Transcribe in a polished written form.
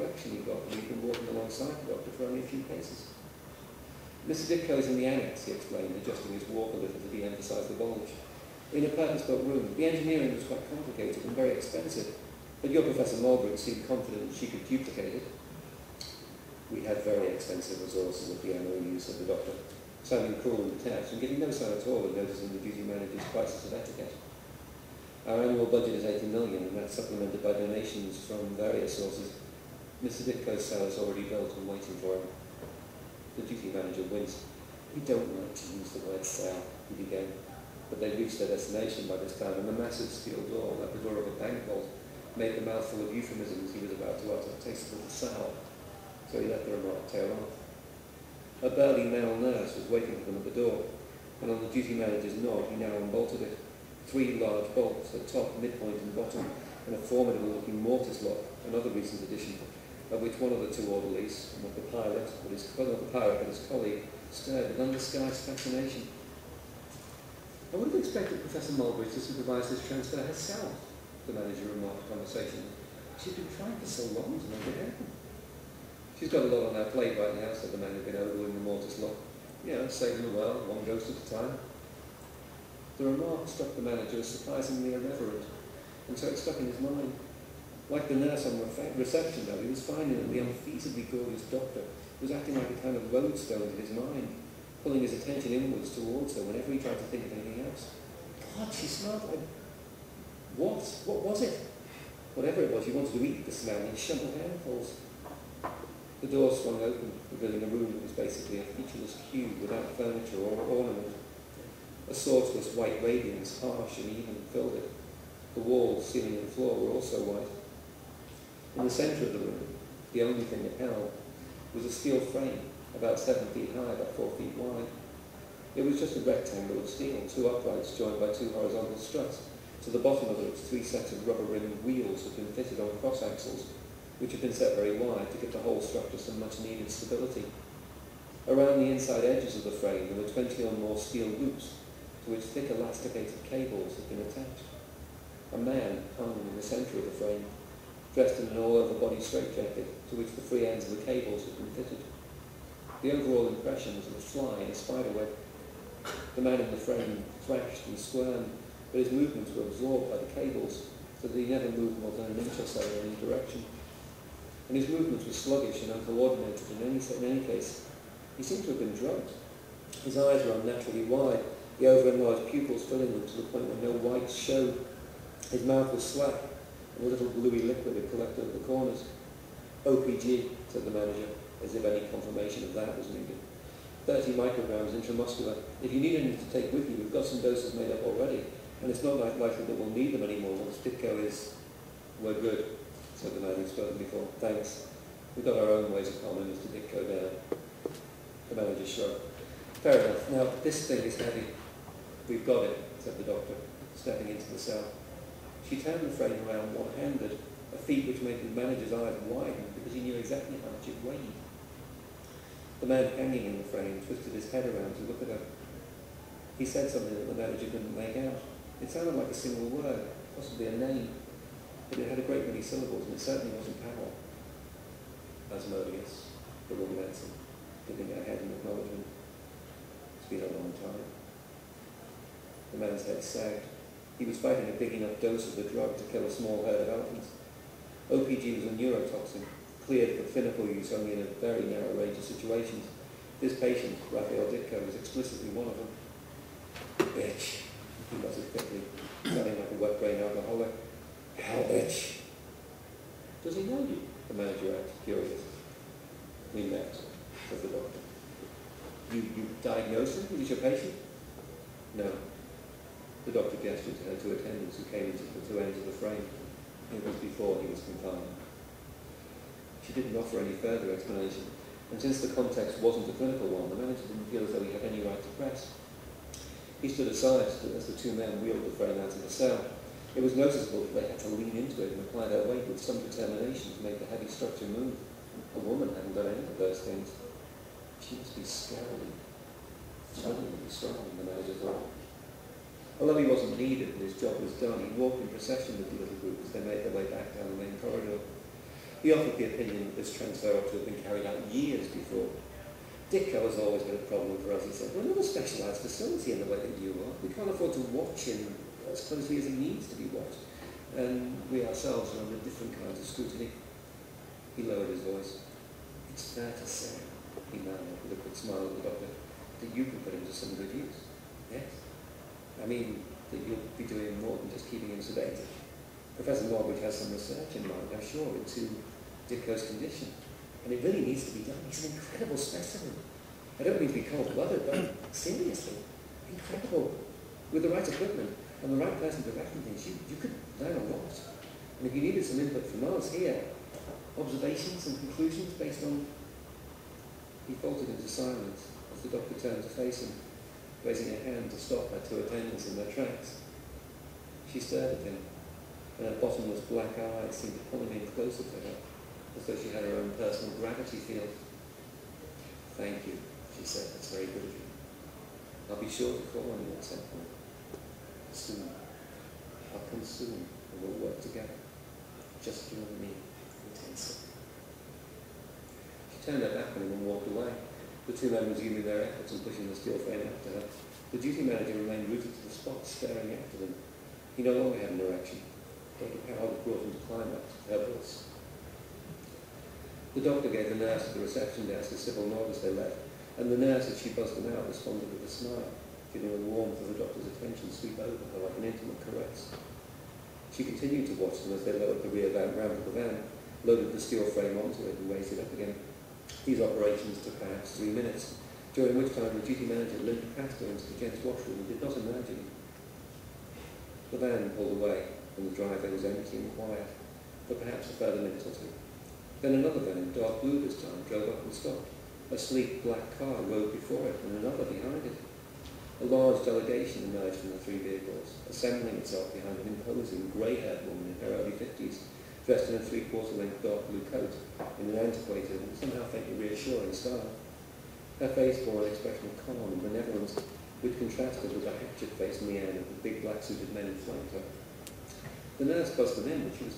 correction he got when he'd been walking alongside the doctor for only a few paces. Mr. Ditko's in the annex, he explained, adjusting his walk a little to de-emphasise the bulge. In a purpose-built room. The engineering was quite complicated and very expensive, but your Professor Mulgrew seemed confident she could duplicate it. We had very expensive resources at the MOU, said the doctor, sounding cool and detached and giving no sign at all of noticing the duty manager's crisis of etiquette. Our annual budget is 80 million, and that's supplemented by donations from various sources. Mr. Ditko's cell is already built and waiting for him. The duty manager winced. We don't like to use the word cell, he began, but they'd reached their destination by this time, and the massive steel door, like the door of a bank vault, made the mouthful of euphemisms he was about to utter taste a little sour, so he let the remark tail off. A burly male nurse was waiting for them at the door, and on the duty manager's nod, he now unbolted it. 3 large bolts, at top, midpoint and bottom, and a formidable-looking mortise lock, another recent addition, of which one of the 2 orderlies, and of the pilot and his colleague, stared with undisguised fascination. I would have expected Professor Mulgrew to supervise this transfer herself, the manager remarked conversationally. She's been trying for so long to make it happen. She's got a lot on her plate right now, said the man who'd been overdoing the mortise lock. Yeah, saving the world, one ghost at a time. The remark struck the manager as surprisingly irreverent, and so it stuck in his mind. Like the nurse on reception, though, he was finding that the unfeasibly gorgeous doctor was acting like a kind of lodestone in his mind, pulling his attention inwards towards her whenever he tried to think of anything else. God, she smelled like... What? What was it? Whatever it was, he wanted to eat the smell in shovel handfuls. The door swung open, revealing a room that was basically a featureless cube without furniture or ornament. A sourceless white radiance, harsh and even, filled it. The walls, ceiling and floor were also white. In the centre of the room, the only thing it held, was a steel frame, about 7 feet high, about 4 feet wide. It was just a rectangle of steel, 2 uprights joined by 2 horizontal struts, to the bottom of which 3 sets of rubber-rimmed wheels had been fitted on cross axles, which had been set very wide to give the whole structure some much-needed stability. Around the inside edges of the frame there were 20 or more steel loops, to which thick elasticated cables had been attached. A man hung in the centre of the frame, dressed in an all-over-body straitjacket, to which the free ends of the cables had been fitted. The overall impression was of a fly in a spider web. The man in the frame thrashed and squirmed, but his movements were absorbed by the cables, so that he never moved more than an inch or so in any direction. And his movements were sluggish and uncoordinated in any case. He seemed to have been drugged. His eyes were unnaturally wide, the over-enlarged pupils filling them to the point where no whites showed. His mouth was slack, and a little gluey liquid had collected at the corners. OPG, said the manager, as if any confirmation of that was needed. 30 micrograms intramuscular. If you need anything to take with you, we've got some doses made up already, and it's not likely that we'll need them anymore once Ditko is... We're good, said the man who'd spoken before. Thanks. We've got our own ways of calming Mr. Ditko down. The manager shrugged. Fair enough. Now, this thing is heavy. We've got it, said the doctor, stepping into the cell. She turned the frame around one-handed, a feat which made the manager's eyes widen because he knew exactly how much it weighed. The man hanging in the frame twisted his head around to look at her. He said something that the manager couldn't make out. It sounded like a single word, possibly a name, but it had a great many syllables, and it certainly wasn't Powell. Asmodeus, the woman answered, giving her head in acknowledgement. It's been a long time. The man's head sagged. He was fighting a big enough dose of the drug to kill a small herd of elephants. OPG was a neurotoxin, cleared for clinical use only in a very narrow range of situations. This patient, Raphael Ditko, was explicitly one of them. Bitch, he muttered quickly, sounding like a wet-brain alcoholic. Hell, bitch. Does he know you? The manager asked, curious. We met, said the doctor. You diagnosed him? He was your patient? No. The doctor gestured to her 2 attendants who came into the 2 ends of the frame. It was before he was confined. She didn't offer any further explanation, and since the context wasn't a clinical one, the manager didn't feel as though he had any right to press. He stood aside as the 2 men wheeled the frame out of the cell. It was noticeable that they had to lean into it and apply their weight with some determination to make the heavy structure move. A woman hadn't done any of those things. She must be scarily strong, the manager thought. Although he wasn't needed and his job was done, he walked in procession with the little group as they made their way back down the main corridor. He offered the opinion that this transfer ought to have been carried out years before. Ditko has always been a problem for us, he said. We're not a specialised facility in the way that you are. We can't afford to watch him as closely as he needs to be watched. And we ourselves are under different kinds of scrutiny. He lowered his voice. It's fair to say, he murmured with a quick smile at the doctor, that you can put him to some good use. Yes? I mean, that you'll be doing more than just keeping him sedated. Professor Morgridge has some research in mind, I'm sure, into Ditko's condition. And it really needs to be done. He's an incredible specimen. I don't mean to be cold-blooded, but seriously, incredible. With the right equipment and the right person directing things, you could learn a lot. And if you needed some input from us here, observations and conclusions based on... He faltered into silence as the doctor turned to face him, raising a hand to stop her two attendants in their tracks. She stared at him, and her bottomless black eyes seemed to pull him in closer to her, as though she had her own personal gravity field. Thank you, she said. That's very good of you. I'll be sure to call on you at some point. Soon. I'll come soon, and we'll work together. Just you and me, intensely. She turned her back on him and walked away, the two men resuming their efforts and pushing the steel frame after her. The duty manager remained rooted to the spot, staring after them. He no longer had an erection. Dr. Powell had brought him to climax, her voice. The doctor gave the nurse at the reception desk a civil nod as they left, and the nurse, as she buzzed them out, responded with a smile, feeling the warmth of the doctor's attention sweep over her like an intimate caress. She continued to watch them as they lowered the rear ramp of the van, loaded the steel frame onto it and raised it up again. These operations took perhaps 3 minutes, during which time the duty manager limped Castor into the gents' washroom and did not emerge again. The van pulled away, and the driveway was empty and quiet, for perhaps a further minute or two. Then another van, dark blue this time, drove up and stopped. A sleek black car rode before it, and another behind it. A large delegation emerged from the three vehicles, assembling itself behind an imposing, grey-haired woman in her early 50s, dressed in a three-quarter-length dark blue coat, in an antiquated and somehow faintly reassuring style. Her face bore an expression of calm and benevolence, which contrasted with the hatchet-faced mien of the big black-suited men who flanked her. The nurse buzzed them in, but she was